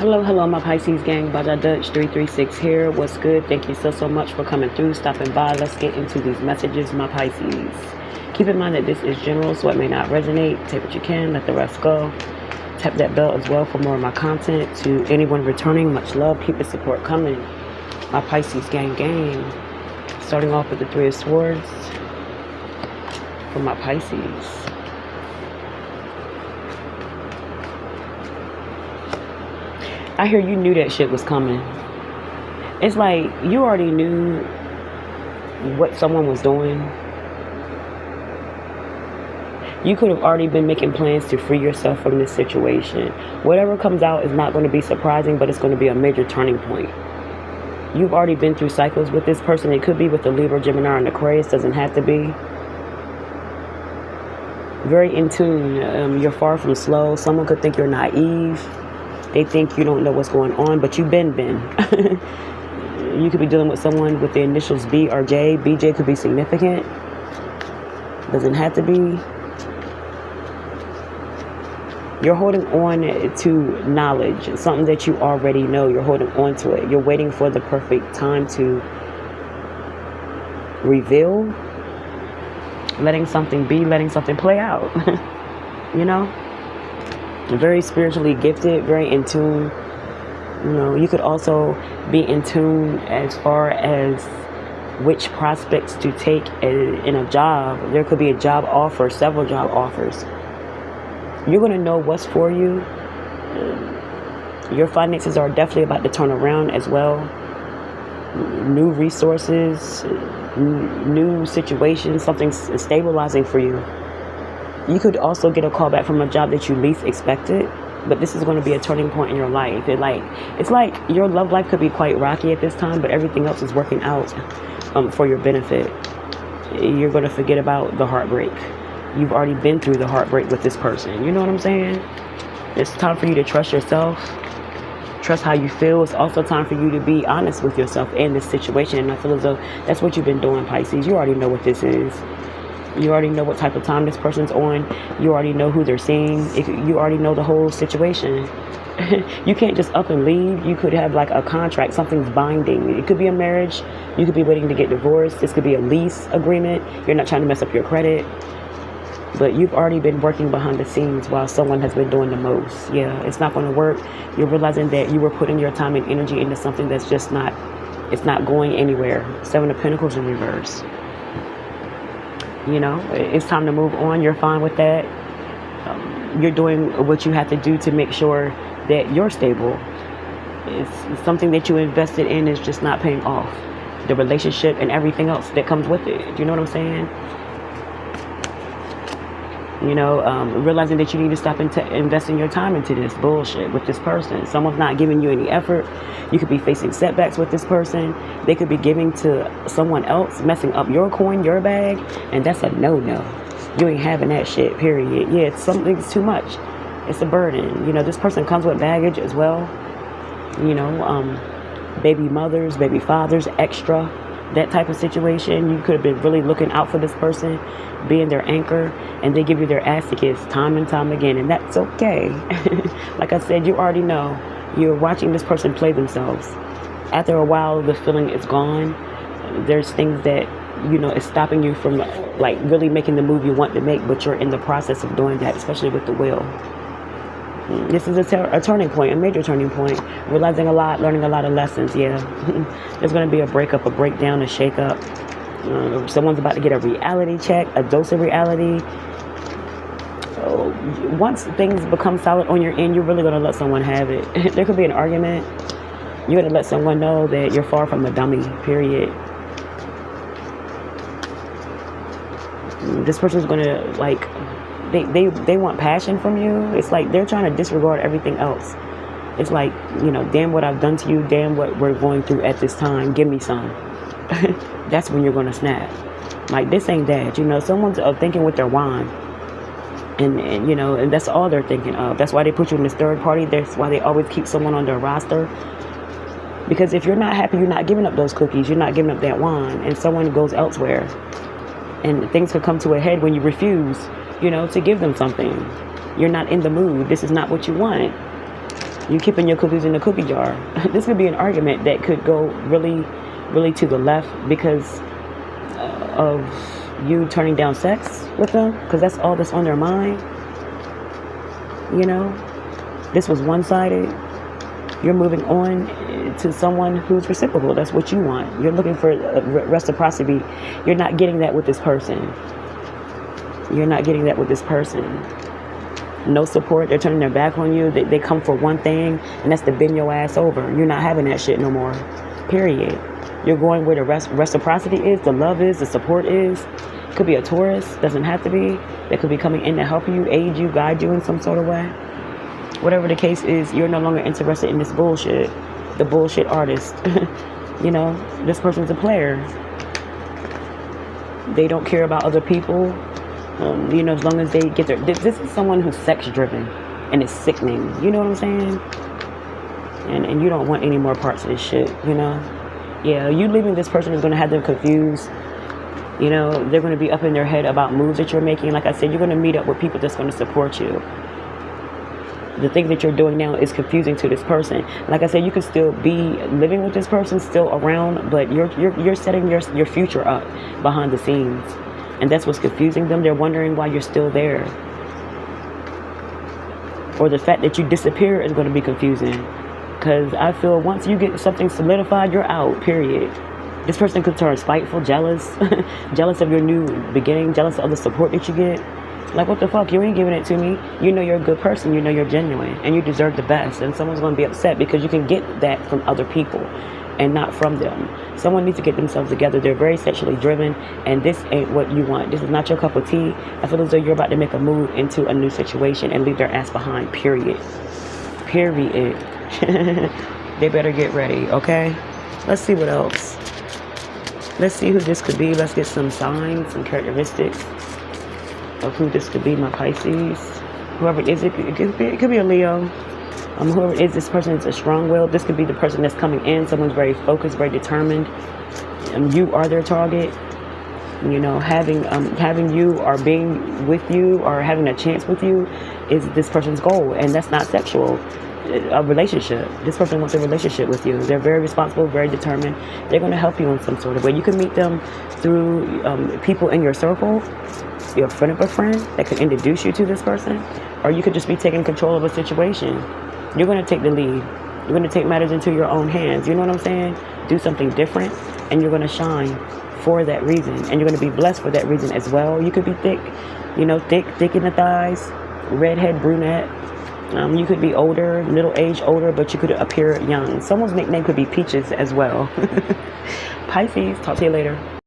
Hello, my Pisces gang. Baja Dutch 336 here. What's good? Thank you so much for coming through, stopping by. Let's get into these messages, my Pisces. Keep in mind that this is general, so it may not resonate. Take what you can, let the rest go. Tap that bell as well for more of my content. To anyone returning, much love. Keep the support coming. My Pisces gang. Starting off with the Three of Swords for my Pisces. I hear you knew that shit was coming. It's like you already knew what someone was doing. You could have already been making plans to free yourself from this situation. Whatever comes out is not going to be surprising, but it's going to be a major turning point. You've already been through cycles with this person. It could be with the Libra, Gemini, and Aquarius. Doesn't have to be. Very in tune. You're far from slow. Someone could think you're naive. They think you don't know what's going on, but you've been. You could be dealing with someone with the initials B or J. BJ could be significant. Doesn't have to be. You're holding on to knowledge, something that you already know. You're holding on to it. You're waiting for the perfect time to reveal, letting something be, letting something play out. You know? Very spiritually gifted, very in tune. You know, you could also be in tune as far as which prospects to take in a job. There could be a job offer, several job offers. You're going to know what's for you. Your finances are definitely about to turn around as well. New resources, new situations, something stabilizing for you. You could also get a call back from a job that you least expected, but this is going to be a turning point in your life. It's like your love life could be quite rocky at this time, but everything else is working out for your benefit. You're going to forget about the heartbreak. You've already been through the heartbreak with this person. You know what I'm saying? It's time for you to trust yourself. Trust how you feel. It's also time for you to be honest with yourself in this situation. And I feel as though that's what you've been doing, Pisces. You already know what this is. You already know what type of time this person's on. You already know who they're seeing. You already know the whole situation. You can't just up and leave. You could have like a contract. Something's binding. It could be a marriage. You could be waiting to get divorced. This could be a lease agreement. You're not trying to mess up your credit. But you've already been working behind the scenes while someone has been doing the most. Yeah, it's not going to work. You're realizing that you were putting your time and energy into something that's just not, it's not going anywhere. Seven of Pentacles in reverse. You know, it's time to move on. You're fine with that. You're doing what you have to do to make sure that you're stable. It's something that you invested in is just not paying off. The relationship and everything else that comes with it. Do you know what I'm saying? You know, realizing that you need to stop investing your time into this bullshit with this person. Someone's not giving you any effort. You could be facing setbacks with this person. They could be giving to someone else, messing up your coin, your bag, and that's a no-no. You ain't having that shit, period. Yeah, something's too much. It's a burden. You know, this person comes with baggage as well. You know, baby mothers, baby fathers, extra. That type of situation. You could have been really looking out for this person, being their anchor, and they give you their ass to kiss time and time again, and that's okay. Like I said, you already know. You're watching this person play themselves. After a while, the feeling is gone. There's things that, you know, is stopping you from like really making the move you want to make, but you're in the process of doing that, especially with the will. This is a turning point, a major turning point. Realizing a lot, learning a lot of lessons, yeah. There's going to be a breakup, a breakdown, a shakeup. Someone's about to get a reality check, a dose of reality. Once things become solid on your end, you're really going to let someone have it. There could be an argument. You're going to let someone know that you're far from a dummy, period. This person's going to, like... They want passion from you. It's like they're trying to disregard everything else. It's like, you know, damn what I've done to you, damn what we're going through at this time, give me some. That's when you're going to snap. Like, this ain't that. You know, someone's thinking with their wand. And, you know, and that's all they're thinking of. That's why they put you in this third party. That's why they always keep someone on their roster. Because if you're not happy, you're not giving up those cookies. You're not giving up that wand. And someone goes elsewhere. And things could come to a head when you refuse, you know, to give them something. You're not in the mood. This is not what you want. You keeping your cookies in the cookie jar. This could be an argument that could go really, really to the left because of you turning down sex with them, because that's all that's on their mind. You know, this was one-sided. You're moving on to someone who's reciprocal. That's what you want. You're looking for reciprocity. You're not getting that with this person. You're not getting that with this person. No support. They're turning their back on you. They come for one thing, and that's to bend your ass over. You're not having that shit no more. Period. You're going where the reciprocity is, the love is, the support is. Could be a Taurus. Doesn't have to be. They could be coming in to help you, aid you, guide you in some sort of way. Whatever the case is, you're no longer interested in this bullshit. The bullshit artist. You know, this person's a player. They don't care about other people. You know, as long as they get their... This is someone who's sex-driven. And it's sickening. You know what I'm saying? And you don't want any more parts of this shit, you know? Yeah, you leaving this person is going to have them confused. You know, they're going to be up in their head about moves that you're making. Like I said, you're going to meet up with people that's going to support you. The thing that you're doing now is confusing to this person. Like I said, you could still be living with this person, still around, but you're setting your future up behind the scenes. And that's what's confusing them. They're wondering why you're still there. Or the fact that you disappear is going to be confusing. Because I feel once you get something solidified, you're out, period. This person could turn spiteful, jealous, jealous of your new beginning, jealous of the support that you get. Like, what the fuck? You ain't giving it to me. You know you're a good person. You know you're genuine. And you deserve the best. And someone's going to be upset because you can get that from other people and not from them. Someone needs to get themselves together. They're very sexually driven. And this ain't what you want. This is not your cup of tea. I feel as though you're about to make a move into a new situation and leave their ass behind, period. Period. They better get ready, okay? Let's see what else. Let's see who this could be. Let's get some signs, some characteristics of who this could be, my Pisces. Whoever it is, it could be a Leo. Whoever it is, this person is a strong-willed. This could be the person that's coming in. Someone's very focused, very determined. You are their target. You know, having you or being with you or having a chance with you is this person's goal, and that's not sexual. A relationship. This person wants a relationship with you. They're very responsible, very determined. They're going to help you in some sort of way. You can meet them through people in your circle, your friend of a friend that could introduce you to this person, or you could just be taking control of a situation. You're going to take the lead. You're going to take matters into your own hands. You know what I'm saying? Do something different, and you're going to shine for that reason, and you're going to be blessed for that reason as well. You could be thick, you know, thick in the thighs, redhead, brunette. You could be older, middle-aged, older, but you could appear young. Someone's nickname could be Peaches as well. Pisces, talk to you later.